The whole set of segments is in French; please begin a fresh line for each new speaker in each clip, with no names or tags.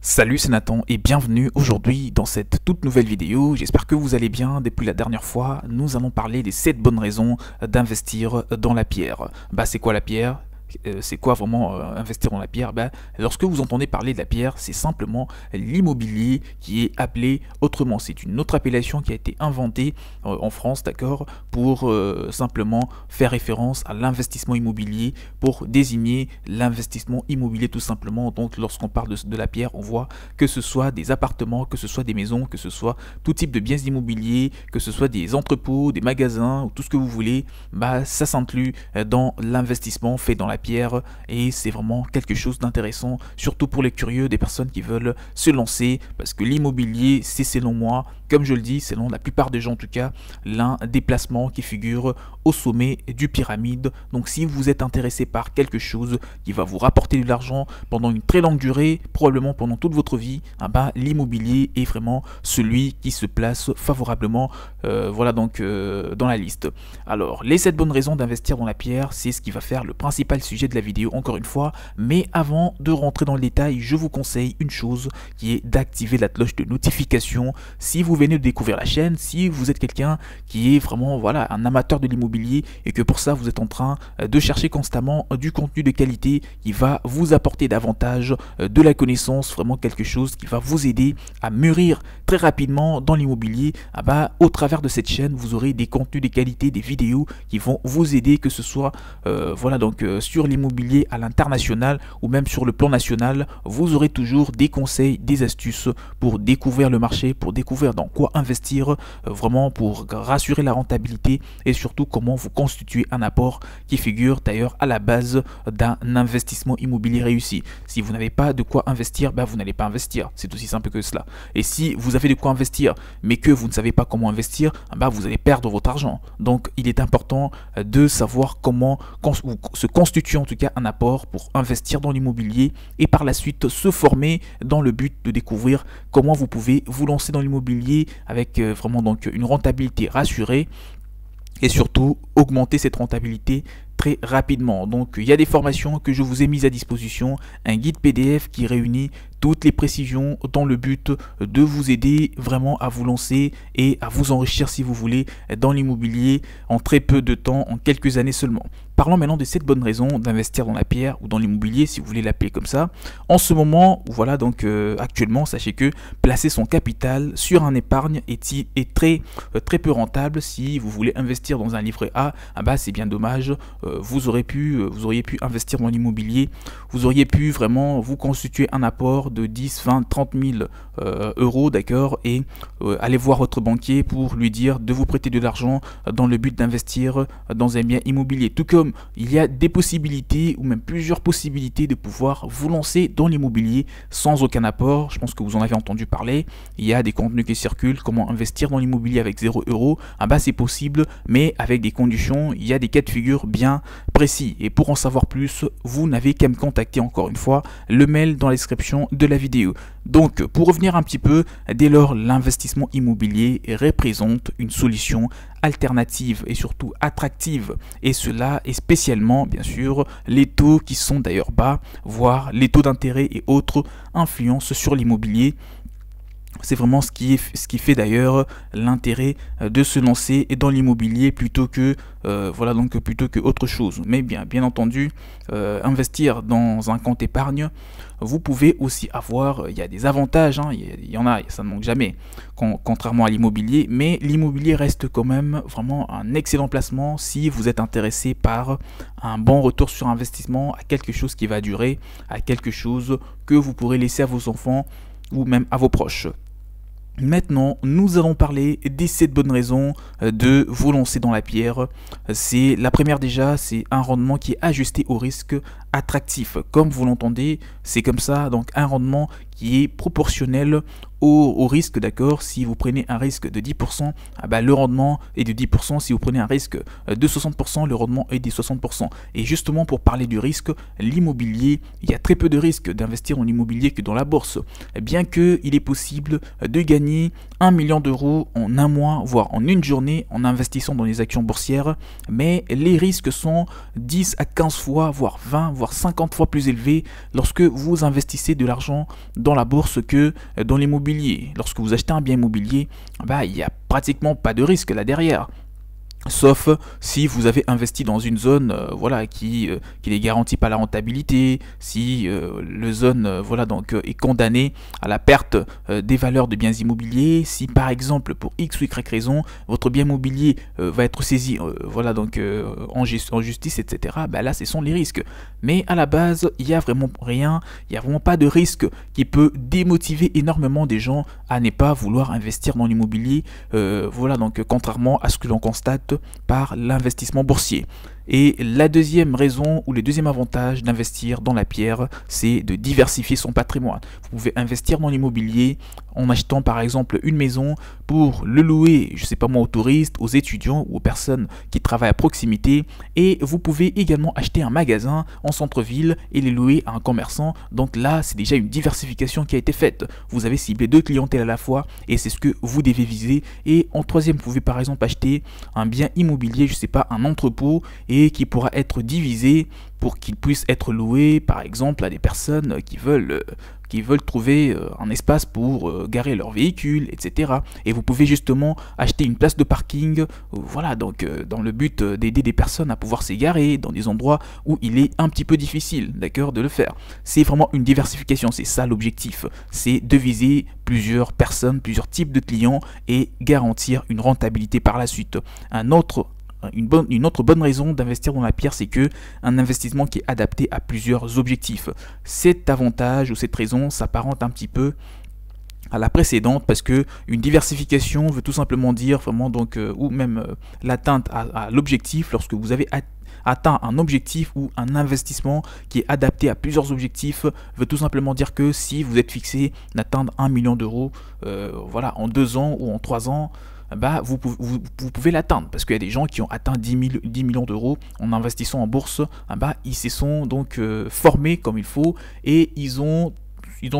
Salut, c'est Nathan et bienvenue aujourd'hui dans cette toute nouvelle vidéo. J'espère que vous allez bien. Depuis la dernière fois, nous allons parler des 7 bonnes raisons d'investir dans la pierre. C'est quoi la pierre ? C'est quoi vraiment investir dans la pierre? Lorsque vous entendez parler de la pierre, c'est simplement l'immobilier qui est appelé autrement. C'est une autre appellation qui a été inventée en France, d'accord, pour simplement faire référence à l'investissement immobilier, pour désigner l'investissement immobilier tout simplement. Donc lorsqu'on parle de la pierre, on voit que ce soit des appartements, que ce soit des maisons, que ce soit tout type de biens immobiliers, que ce soit des entrepôts, des magasins, ou tout ce que vous voulez, ça s'inclut dans l'investissement fait dans la pierre et c'est vraiment quelque chose d'intéressant, surtout pour les curieux, des personnes qui veulent se lancer, parce que l'immobilier, c'est selon moi, comme je le dis, selon la plupart des gens en tout cas, l'un des placements qui figure au sommet du pyramide. Donc si vous êtes intéressé par quelque chose qui va vous rapporter de l'argent pendant une très longue durée, probablement pendant toute votre vie, l'immobilier est vraiment celui qui se place favorablement dans la liste. Alors, les 7 bonnes raisons d'investir dans la pierre, c'est ce qui va faire le principal sujet de la vidéo encore une fois, mais avant de rentrer dans le détail, je vous conseille une chose qui est d'activer la cloche de notification. Si vous venez de découvrir la chaîne, si vous êtes quelqu'un qui est vraiment un amateur de l'immobilier et que pour ça vous êtes en train de chercher constamment du contenu de qualité qui va vous apporter davantage de la connaissance, vraiment quelque chose qui va vous aider à mûrir très rapidement dans l'immobilier, au travers de cette chaîne vous aurez des contenus de qualité, des vidéos qui vont vous aider, que ce soit sur l'immobilier à l'international ou même sur le plan national. Vous aurez toujours des conseils, des astuces pour découvrir le marché, pour découvrir dans quoi investir, vraiment pour rassurer la rentabilité et surtout comment vous constituer un apport qui figure d'ailleurs à la base d'un investissement immobilier réussi. Si vous n'avez pas de quoi investir, vous n'allez pas investir, c'est aussi simple que cela. Et si vous avez de quoi investir mais que vous ne savez pas comment investir, vous allez perdre votre argent. Donc il est important de savoir comment se constituer en tout cas un apport pour investir dans l'immobilier et par la suite se former dans le but de découvrir comment vous pouvez vous lancer dans l'immobilier avec une rentabilité rassurée et surtout augmenter cette rentabilité très rapidement. Donc il y a des formations que je vous ai mises à disposition, un guide PDF qui réunit toutes les précisions dans le but de vous aider vraiment à vous lancer et à vous enrichir si vous voulez dans l'immobilier en très peu de temps, en quelques années seulement. Parlons maintenant de 7 bonnes raisons d'investir dans la pierre ou dans l'immobilier si vous voulez l'appeler comme ça. En ce moment, actuellement, sachez que placer son capital sur un épargne est très peu rentable. Si vous voulez investir dans un livret A, c'est bien dommage. Vous auriez pu investir dans l'immobilier, vous auriez pu vraiment vous constituer un apport de 10, 20, 30 000 euros, d'accord, et aller voir votre banquier pour lui dire de vous prêter de l'argent dans le but d'investir dans un bien immobilier. Tout comme il y a des possibilités ou même plusieurs possibilités de pouvoir vous lancer dans l'immobilier sans aucun apport. Je pense que vous en avez entendu parler. Il y a des contenus qui circulent, comment investir dans l'immobilier avec 0 euros. C'est possible, mais avec des conditions, il y a des cas de figure bien précis. Et pour en savoir plus, vous n'avez qu'à me contacter encore une fois, le mail dans la description de la vidéo. Donc pour revenir un petit peu, dès lors l'investissement immobilier représente une solution alternative et surtout attractive, et cela est spécialement bien sûr les taux qui sont d'ailleurs bas, voire les taux d'intérêt et autres influences sur l'immobilier. C'est vraiment ce qui fait d'ailleurs l'intérêt de se lancer dans l'immobilier plutôt que autre chose. Mais bien entendu, investir dans un compte épargne, vous pouvez aussi avoir, il y a des avantages, il y en a, ça ne manque jamais, contrairement à l'immobilier, mais l'immobilier reste quand même vraiment un excellent placement si vous êtes intéressé par un bon retour sur investissement, à quelque chose qui va durer, à quelque chose que vous pourrez laisser à vos enfants ou même à vos proches. Maintenant, nous allons parler des 7 bonnes raisons de vous lancer dans la pierre. La première déjà, c'est un rendement qui est ajusté au risque attractif. Comme vous l'entendez, c'est comme ça, donc un rendement qui est proportionnel au risque, d'accord. Si vous prenez un risque de 10%, le rendement est de 10%. Si vous prenez un risque de 60%, le rendement est de 60%. Et justement, pour parler du risque, l'immobilier, il y a très peu de risques d'investir en immobilier que dans la bourse. Bien qu'il est possible de gagner 1 million d'euros en un mois, voire en une journée, en investissant dans les actions boursières, mais les risques sont 10 à 15 fois, voire 20, voire 50 fois plus élevés lorsque vous investissez de l'argent dans la bourse que dans l'immobilier. Lorsque vous achetez un bien immobilier, il n'y a pratiquement pas de risque là derrière. Sauf si vous avez investi dans une zone voilà, qui n'est garantie par la rentabilité, si le zone est condamné à la perte des valeurs de biens immobiliers, si par exemple pour X ou Y raison votre bien immobilier va être saisi en justice, etc. Là ce sont les risques. Mais à la base il n'y a vraiment rien, il n'y a vraiment pas de risque qui peut démotiver énormément des gens à ne pas vouloir investir dans l'immobilier, contrairement à ce que l'on constate par l'investissement boursier. Et la deuxième raison ou le deuxième avantage d'investir dans la pierre, c'est de diversifier son patrimoine. Vous pouvez investir dans l'immobilier en achetant par exemple une maison pour le louer, je sais pas moi, aux touristes, aux étudiants ou aux personnes qui travaillent à proximité. Et vous pouvez également acheter un magasin en centre-ville et les louer à un commerçant. Donc là, c'est déjà une diversification qui a été faite. Vous avez ciblé deux clientèles à la fois et c'est ce que vous devez viser. Et en troisième, vous pouvez par exemple acheter un bien immobilier, je sais pas, un entrepôt, et qui pourra être divisé pour qu'il puisse être loué par exemple à des personnes qui veulent trouver un espace pour garer leur véhicule, etc. Et vous pouvez justement acheter une place de parking, dans le but d'aider des personnes à pouvoir s'égarer dans des endroits où il est un petit peu difficile, d'accord, de le faire. C'est vraiment une diversification, c'est ça l'objectif, c'est de viser plusieurs personnes, plusieurs types de clients et garantir une rentabilité par la suite. Une autre bonne raison d'investir dans la pierre, c'est que un investissement qui est adapté à plusieurs objectifs. Cet avantage ou cette raison s'apparente un petit peu à la précédente parce que une diversification veut tout simplement dire l'atteinte à l'objectif. Lorsque vous avez atteint un objectif ou un investissement qui est adapté à plusieurs objectifs, veut tout simplement dire que si vous êtes fixé d'atteindre 1 million d'euros en 2 ans ou en 3 ans, vous pouvez l'atteindre, parce qu'il y a des gens qui ont atteint 10 millions d'euros en investissant en bourse. Ils se sont donc formés comme il faut et ils ont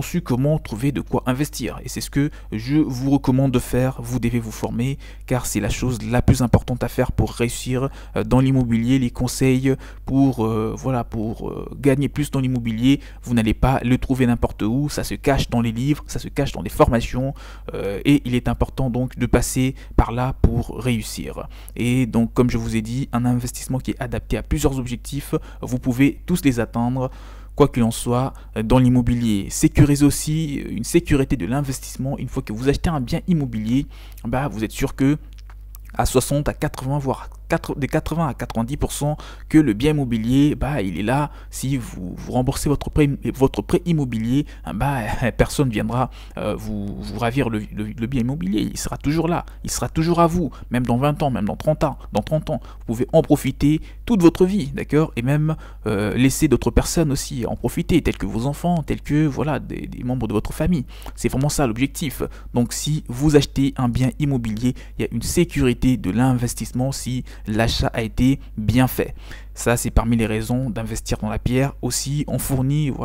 su comment trouver de quoi investir. Et c'est ce que je vous recommande de faire. Vous devez vous former car c'est la chose la plus importante à faire pour réussir dans l'immobilier. Les conseils pour gagner plus dans l'immobilier, vous n'allez pas le trouver n'importe où. Ça se cache dans les livres, ça se cache dans les formations et il est important donc de passer par là pour réussir. Et donc comme je vous ai dit, un investissement qui est adapté à plusieurs objectifs, vous pouvez tous les atteindre. Quoi qu'il en soit, dans l'immobilier, sécurisez aussi une sécurité de l'investissement. Une fois que vous achetez un bien immobilier, vous êtes sûr que à 60 à 80 voire des 80 à 90% que le bien immobilier il est là. Si vous remboursez votre prêt immobilier, personne viendra vous ravir le bien immobilier. Il sera toujours là, il sera toujours à vous, même dans 20 ans, même dans 30 ans. Vous pouvez en profiter toute votre vie, d'accord, et même laisser d'autres personnes aussi en profiter, tels que vos enfants, tels que des membres de votre famille. C'est vraiment ça l'objectif. Donc si vous achetez un bien immobilier, il y a une sécurité de l'investissement si l'achat a été bien fait. Ça, c'est parmi les raisons d'investir dans la pierre. Aussi, on fournir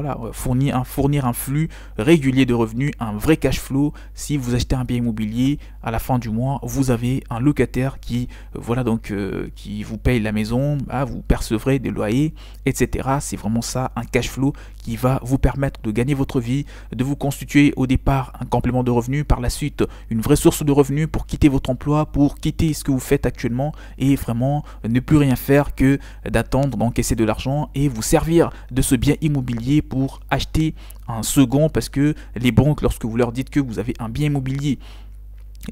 un flux régulier de revenus, un vrai cash flow. Si vous achetez un bien immobilier, à la fin du mois, vous avez un locataire qui vous paye la maison, vous percevrez des loyers, etc. C'est vraiment ça, un cash flow qui va vous permettre de gagner votre vie, de vous constituer au départ un complément de revenus, par la suite une vraie source de revenus pour quitter votre emploi, pour quitter ce que vous faites actuellement et vraiment ne plus rien faire que d'attendre d'encaisser de l'argent et vous servir de ce bien immobilier pour acheter un second, parce que les banques, lorsque vous leur dites que vous avez un bien immobilier,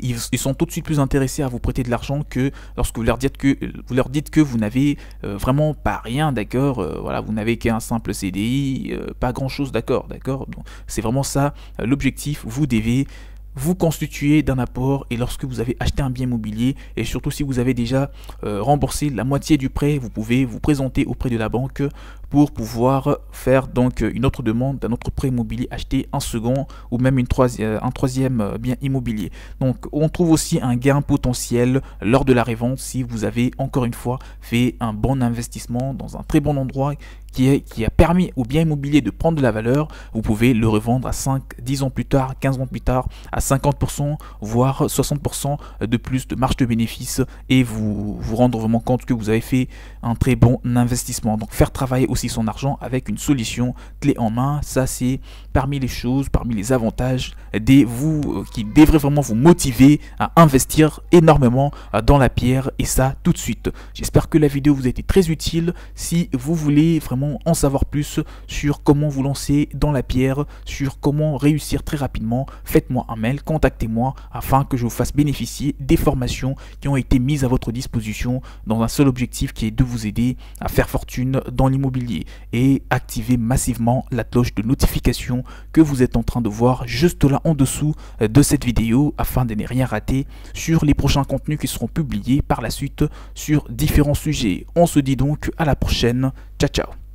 ils sont tout de suite plus intéressés à vous prêter de l'argent que lorsque vous leur dites que vous n'avez vraiment pas rien, d'accord, vous n'avez qu'un simple CDI, pas grand chose, d'accord. Donc c'est vraiment ça l'objectif. Vous devez vous constituer d'un apport, et lorsque vous avez acheté un bien immobilier et surtout si vous avez déjà remboursé la moitié du prêt, vous pouvez vous présenter auprès de la banque pour pouvoir faire donc une autre demande d'un autre prêt immobilier, acheter un second ou même un troisième bien immobilier. Donc on trouve aussi un gain potentiel lors de la revente si vous avez encore une fois fait un bon investissement dans un très bon endroit qui a permis au bien immobilier de prendre de la valeur. Vous pouvez le revendre à 5, 10 ans plus tard, 15 ans plus tard, à 50%, voire 60% de plus de marge de bénéfice et vous rendre vraiment compte que vous avez fait un très bon investissement. Donc faire travailler aussi aussi son argent avec une solution clé en main. Ça, c'est parmi les choses, parmi les avantages qui devraient vraiment vous motiver à investir énormément dans la pierre, et ça tout de suite. J'espère que la vidéo vous a été très utile. Si vous voulez vraiment en savoir plus sur comment vous lancer dans la pierre, sur comment réussir très rapidement, faites-moi un mail, contactez-moi afin que je vous fasse bénéficier des formations qui ont été mises à votre disposition dans un seul objectif, qui est de vous aider à faire fortune dans l'immobilier. Et activez massivement la cloche de notification que vous êtes en train de voir juste là en dessous de cette vidéo, afin de ne rien rater sur les prochains contenus qui seront publiés par la suite sur différents sujets. On se dit donc à la prochaine. Ciao ciao.